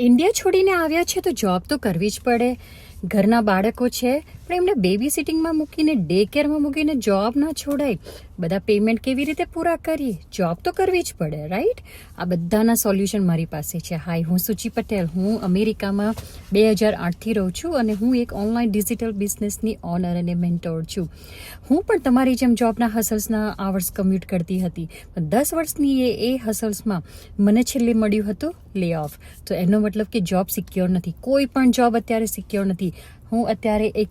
India છોડીને આવ્યા છે તો જોબ તો કરવી જ પડે. ઘરના બાળકો છે પણ એમને બેબી સિટિંગમાં મૂકીને ડે કેરમાં મૂકીને જોબ ના છોડાય. બધા પેમેન્ટ કેવી રીતે પૂરા કરીએ? જોબ તો કરવી જ પડે, રાઈટ? આ બધાના સોલ્યુશન મારી પાસે છે. હાય, હું સુચિ પટેલ. હું અમેરિકામાં 2008થી રહું છું અને હું એક ઓનલાઈન ડિજિટલ બિઝનેસની ઓનર અને મેન્ટોર છું. હું પણ તમારી જેમ જોબના હસલ્સના આવર્સ કમ્યુટ કરતી હતી, પણ 10 વર્ષની એ હસલ્સમાં મને છેલ્લે મળ્યું હતું લે ઓફ. તો એનો મતલબ કે જોબ સિક્યોર નથી. કોઈ પણ જોબ અત્યારે સિક્યોર નથી. હું અત્યારે એક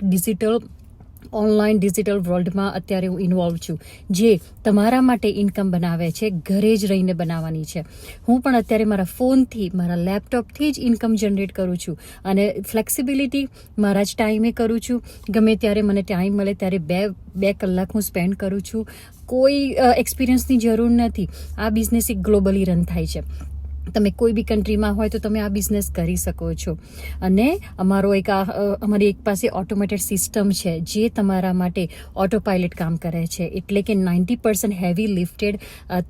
ઓનલાઈન ડિજિટલ વર્લ્ડમાં અત્યારે હું ઇન્વોલ્વ છું, જે તમારા માટે ઇન્કમ બનાવે છે, ઘરે જ રહીને બનાવવાની છે. હું પણ અત્યારે મારા ફોનથી, મારા લેપટોપથી જ ઇન્કમ જનરેટ કરું છું અને ફ્લેક્સિબિલિટી મારા જ ટાઈમે કરું છું. ગમે ત્યારે મને ટાઈમ મળે ત્યારે બે કલાક હું સ્પેન્ડ કરું છું. કોઈ એક્સપિરિયન્સની જરૂર નથી. આ બિઝનેસ એક ગ્લોબલી રન થાય છે. તમે કોઈ બી કન્ટ્રીમાં હોય તો તમે આ બિઝનેસ કરી શકો છો. અને અમારી એક પાસે ઓટોમેટેડ સિસ્ટમ છે જે તમારા માટે ઓટો પાયલટ કામ કરે છે. એટલે કે 90% હેવી લિફ્ટેડ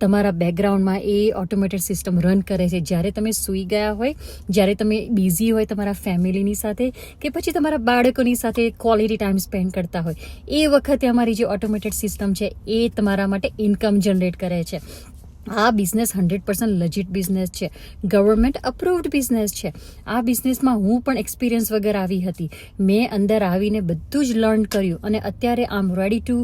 તમારા બેકગ્રાઉન્ડમાં એ ઓટોમેટેડ સિસ્ટમ રન કરે છે. જ્યારે તમે સૂઈ ગયા હોય, જ્યારે તમે બિઝી હોય તમારા ફેમિલીની સાથે કે પછી તમારા બાળકોની સાથે ક્વોલિટી ટાઈમ સ્પેન્ડ કરતા હોય, એ વખતે અમારી જે ઓટોમેટેડ સિસ્ટમ છે એ તમારા માટે ઇન્કમ જનરેટ કરે છે. આ બિઝનેસ 100% લજિટ બિઝનેસ છે. ગવર્મેન્ટ અપ્રુવડ બિઝનેસ છે. આ બિઝનેસમાં હું પણ એક્સપિરિયન્સ વગર આવી હતી. મેં અંદર આવીને બધું જ લર્ન કર્યું અને અત્યારે I am ready to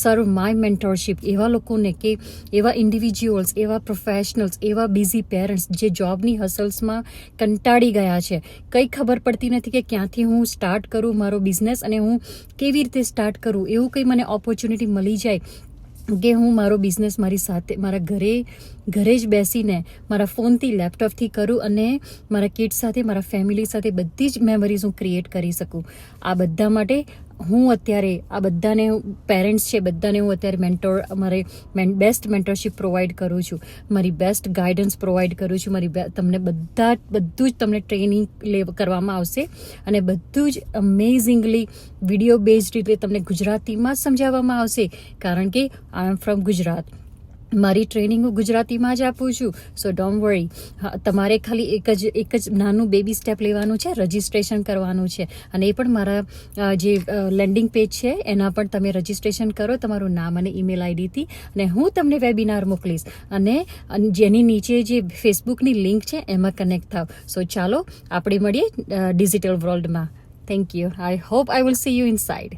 serve my mentorship એવા લોકોને, કે એવા ઇન્ડિવિજ્યુઅલ્સ, એવા પ્રોફેશનલ્સ, એવા બિઝી પેરેન્ટ્સ જે જોબની હસલ્સમાં કંટાળી ગયા છે. કંઈ ખબર પડતી નથી કે ક્યાંથી હું સ્ટાર્ટ કરું મારો બિઝનેસ અને હું કેવી રીતે સ્ટાર્ટ કરું. એવું કંઈ મને ઓપોર્ચ્યુનિટી મળી જાય કે હું મારો બિઝનેસ મારી સાથે મારા ઘરે જ બેસીને મારા ફોનથી, લેપટોપથી કરું અને મારા કિડ્સ સાથે, મારા ફેમિલી સાથે બધી જ મેમરીઝ હું ક્રિએટ કરી શકું. આ બધા માટે હું અત્યારે આ બધાને પેરેન્ટ્સ છે બધાને હું અત્યારે મારે બેસ્ટ મેન્ટરશિપ પ્રોવાઈડ કરું છું. મારી બેસ્ટ ગાઈડન્સ પ્રોવાઈડ કરું છું. બધું જ તમને ટ્રેનિંગ કરવામાં આવશે અને બધું જ અમેઝિંગલી વિડીયો બેઝડ રીતે તમને ગુજરાતીમાં જ સમજાવવામાં આવશે. કારણ કે આઈ એમ ફ્રોમ ગુજરાત. મારી ટ્રેનિંગ હું ગુજરાતીમાં જ આપું છું. સો ડોન્ટ વરી. તમારે ખાલી એક જ નાનું બેબી સ્ટેપ લેવાનું છે, રજિસ્ટ્રેશન કરવાનું છે. અને એ પણ મારા જે લેન્ડિંગ પેજ છે એના પર તમે રજિસ્ટ્રેશન કરો તમારું નામ અને ઈમેલ આઈડીથી, અને હું તમને વેબિનાર મોકલીશ. અને જેની નીચે જે ફેસબુકની લિંક છે એમાં કનેક્ટ થાવ. સો ચાલો આપણે મળીએ ડિજિટલ વર્લ્ડમાં. Thank you. I hope I will see you inside.